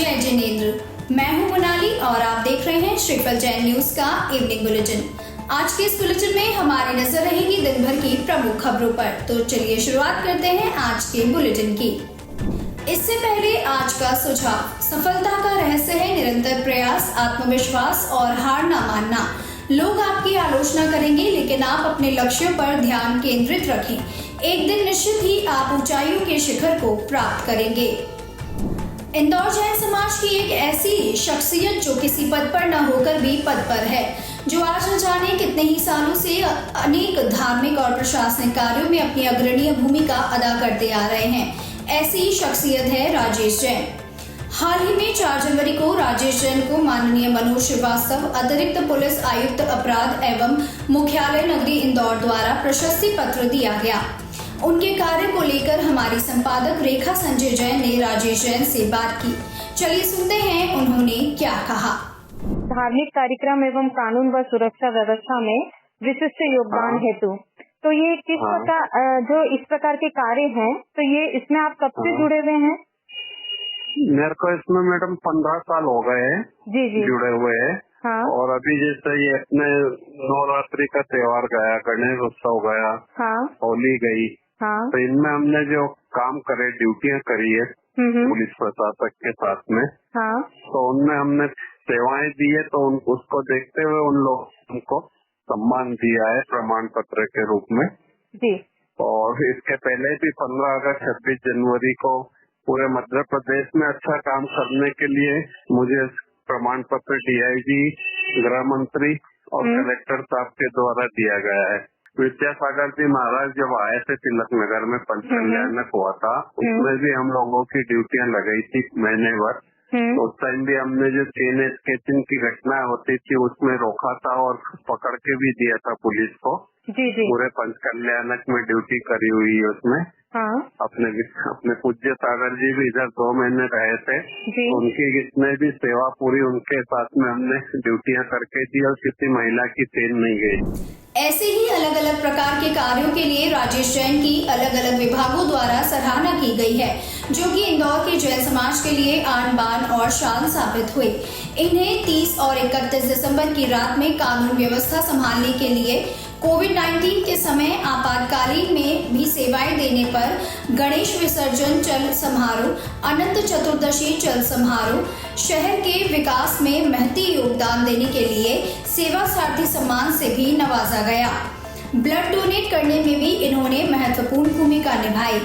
जय जिनेंद्र, मैं हूं मोनाली और आप देख रहे हैं श्रीफल जैन न्यूज का इवनिंग बुलेटिन। आज के इस बुलेटिन में हमारी नजर रहेगी दिन भर की प्रमुख खबरों पर। तो चलिए शुरुआत करते हैं आज के बुलेटिन की। इससे पहले आज का सुझाव। सफलता का रहस्य है निरंतर प्रयास, आत्मविश्वास और हार ना मानना। लोग आपकी आलोचना करेंगे, लेकिन आप अपने लक्ष्यों पर ध्यान केंद्रित रखें। एक दिन निश्चित ही आप ऊंचाइयों के शिखर को प्राप्त करेंगे। इंदौर जैन समाज की एक ऐसी शख्सियत जो किसी पद पर न होकर भी पद पर है, जो आज न जाने कितने ही सालों से अनेक धार्मिक और प्रशासनिक कार्यों में अपनी अग्रणीय भूमिका अदा करते आ रहे हैं। ऐसी शख्सियत है राजेश जैन। हाल ही में 4 जनवरी को राजेश जैन को माननीय मनोज श्रीवास्तव, अतिरिक्त पुलिस आयुक्त अपराध एवं मुख्यालय नगरी इंदौर द्वारा प्रशस्ति पत्र दिया गया। उनके कार्य को लेकर हमारी संपादक रेखा संजय जैन ने राजेश जैन से बात की। चलिए सुनते हैं उन्होंने क्या कहा। धार्मिक कार्यक्रम एवं कानून व सुरक्षा व्यवस्था में विशिष्ट योगदान हेतु तो ये किस प्रकार जो इस प्रकार के कार्य हैं, तो ये इसमें आप कब से जुड़े हुए हैं? मेरे को इसमें मैडम 15 साल हो गए हैं जी जुड़े हुए हैं। हाँ। और अभी जैसे ये अपने नवरात्रि का त्योहार गया, गणेश उत्सव गया, हाँ। होली गई, हाँ। तो इनमें हमने जो काम करे, ड्यूटियां करी है पुलिस प्रशासक के साथ में, हाँ। तो उनमें हमने सेवाएं दी है, तो उसको देखते हुए उन लोगों को सम्मान दिया है प्रमाण पत्र के रूप में जी। और इसके पहले भी 15 अगस्त 26 जनवरी को पूरे मध्य प्रदेश में अच्छा काम करने के लिए मुझे प्रमाण पत्र डीआईजी, गृह मंत्री और कलेक्टर साहब के द्वारा दिया गया है। विद्यासागर जी महाराज जब आए थे तिलक नगर में पंच कल्याणक हुआ था, उसमें भी हम लोगों की ड्यूटियां लगाई थी महीने भर। उस टाइम भी हमने जो चेन स्केचिंग की घटना होती थी उसमें रोका था और पकड़ के भी दिया था पुलिस को। जी। पूरे पंच कल्याणक में ड्यूटी करी हुई है उसमें। हाँ। अपने पूज्य सागर जी भी इधर 2 महीने रहे थे। उनकी इसमें भी सेवा पूरी उनके साथ में हमने ड्यूटियां करके दी और किसी महिला की चेन नहीं गई। ऐसे ही अलग अलग प्रकार के कार्यों के लिए राजेश जैन की अलग अलग विभागों द्वारा सराहना की गई है, जो कि इंदौर के जैन समाज के लिए आन बान और शान साबित हुई। इन्हें 30 और 31 दिसंबर की रात में कानून व्यवस्था संभालने के लिए कोविड-19 के समय आपातकालीन में भी सेवाएं देने पर गणेश विसर्जन चल समारोह, अनंत चतुर्दशी चल समारोह, शहर के विकास में महती योगदान देने के लिए सेवा सारथी सम्मान से भी नवाजा गया। ब्लड डोनेट करने में भी इन्होंने महत्वपूर्ण भूमिका निभाई।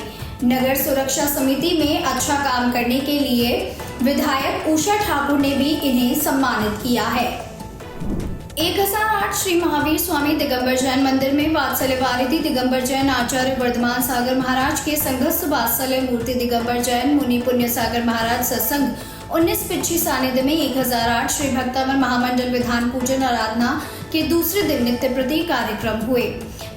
नगर सुरक्षा समिति में अच्छा काम करने के लिए विधायक उषा ठाकुर ने भी इन्हें सम्मानित किया है। 1008 श्री महावीर स्वामी दिगंबर जैन मंदिर में वात्सल्य वारिधि दिगंबर जैन आचार्य वर्धमान सागर महाराज के संघस्थ वात्सल्य मूर्ति दिगंबर जैन मुनि पुण्य सागर महाराज सत्संग 19 पिछी सानिध्य में 1008 श्री भक्तावन महामंडल विधान पूजन आराधना के दूसरे दिन नित्य प्रति कार्यक्रम हुए,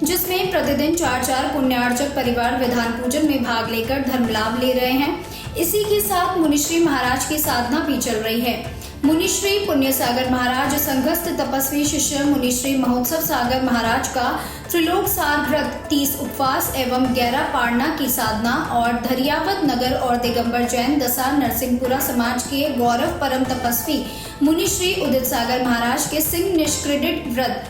जिसमें प्रतिदिन 4 पुण्यार्चक परिवार विधान पूजन में भाग लेकर धर्म लाभ ले रहे हैं। इसी के साथ मुनिश्री महाराज की साधना भी चल रही है। मुनिश्री पुण्य सागर महाराज संघस्थ तपस्वी शिष्य मुनिश्री महोत्सव सागर महाराज का त्रिलोक सार व्रत, 30 उपवास एवं 11 पारना की साधना और धरियावत नगर और दिगंबर जैन दशा नरसिंहपुरा समाज के गौरव परम तपस्वी मुनिश्री उदित सागर महाराज के सिंह निष्क्रेडिट व्रत,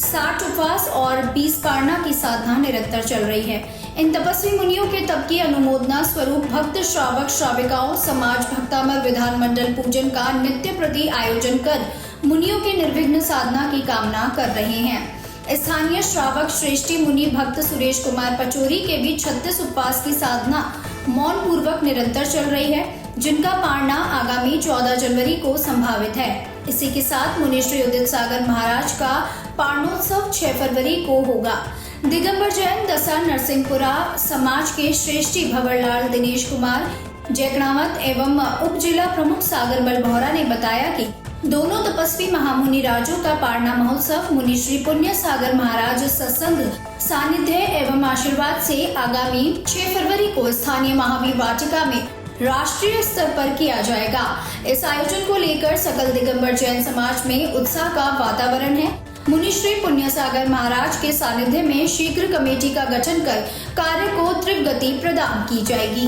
60 उपवास और 20 पारना की साधना निरंतर चल रही है। इन तपस्वी मुनियों के तप की अनुमोदना स्वरूप भक्त श्रावक श्राविकाओं समाज भक्तामर विधान मंडल पूजन का नित्य प्रति आयोजन कर मुनियों के निर्विघ्न साधना की कामना कर रहे हैं। स्थानीय श्रावक श्रेष्ठी मुनि भक्त सुरेश कुमार पचोरी के भी 36 उपवास की साधना मौन पूर्वक निरंतर चल रही है, जिनका पारना आगामी 14 जनवरी को संभावित है। इसी के साथ मुनिश्री उदित सागर महाराज का पारणोत्सव 6 फरवरी को होगा। दिगंबर जैन दशा नरसिंहपुरा समाज के श्रेष्ठी भंवरलाल दिनेश कुमार जयकणावत एवं उप जिला प्रमुख सागर बल भौरा ने बताया कि दोनों तपस्वी महामुनि राजों का पारना महोत्सव मुनिश्री पुण्य सागर महाराज सत्संग सानिध्य एवं आशीर्वाद से आगामी 6 फरवरी को स्थानीय महावीर वाटिका में राष्ट्रीय स्तर पर किया जाएगा। इस आयोजन को लेकर सकल दिगंबर जैन समाज में उत्साह का वातावरण है। मुनिश्री पुण्य सागर महाराज के सानिध्य में शीघ्र कमेटी का गठन कर कार्य को तीव्र गति प्रदान की जाएगी।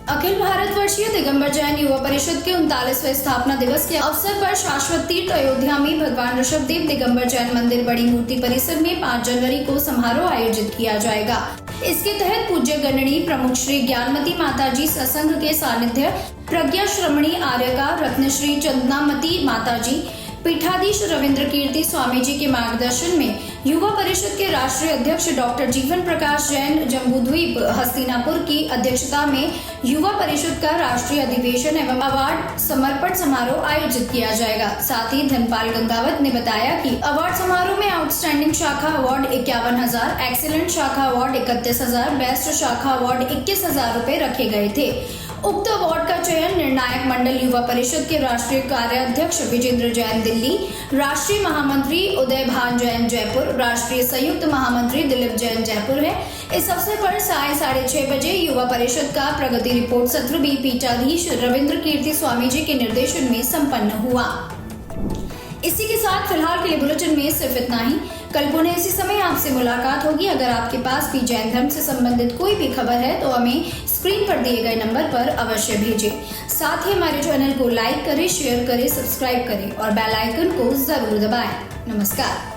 अखिल भारतवर्षीय दिगंबर जैन युवा परिषद के 39वें स्थापना दिवस के अवसर पर शाश्वत तीर्थ अयोध्या में भगवान ऋषभदेव दिगंबर जैन मंदिर बड़ी मूर्ति परिसर में 5 जनवरी को समारोह आयोजित किया जाएगा। इसके तहत पूज्य गणनी प्रमुख श्री ज्ञानमती माताजी सत्संग के सानिध्य, प्रज्ञा श्रमणी आर्यका रत्नश्री चंदनामती माताजी, पीठाधीश रविंद्र कीर्ति स्वामी जी के मार्गदर्शन में युवा परिषद के राष्ट्रीय अध्यक्ष डॉक्टर जीवन प्रकाश जैन जम्बूद्वीप हस्तिनापुर की अध्यक्षता में युवा परिषद का राष्ट्रीय अधिवेशन एवं अवार्ड समर्पण समारोह आयोजित किया जाएगा। साथ ही धनपाल गंगावत ने बताया कि अवार्ड समारोह में आउटस्टैंडिंग शाखा अवार्ड 51,000, एक्सीलेंट शाखा अवार्ड 31,000, बेस्ट शाखा अवार्ड 21,000 रुपए रखे गए थे। उक्त अवार्ड का चयन निर्णायक मंडल युवा परिषद के राष्ट्रीय कार्याध्यक्ष विजेंद्र जैन दिल्ली, राष्ट्रीय महामंत्री उदय भान जैन जयपुर, राष्ट्रीय संयुक्त महामंत्री दिलीप जैन जयपुर है। इस अवसर पर 6:30 बजे युवा परिषद का प्रगति रिपोर्ट सत्र भी पीठाधीश रविंद्र कीर्ति स्वामी जी के निर्देशन में संपन्न हुआ। इसी के साथ फिलहाल के लिए बुलेटिन में सिर्फ इतना ही। कल पुनः इसी समय आपसे मुलाकात होगी। अगर आपके पास भी जैन धर्म से संबंधित कोई भी खबर है तो हमें स्क्रीन पर दिए गए नंबर पर अवश्य भेजें। साथ ही हमारे चैनल को लाइक करें, शेयर करें, सब्सक्राइब करें और बेल आइकन को जरूर दबाएं। नमस्कार।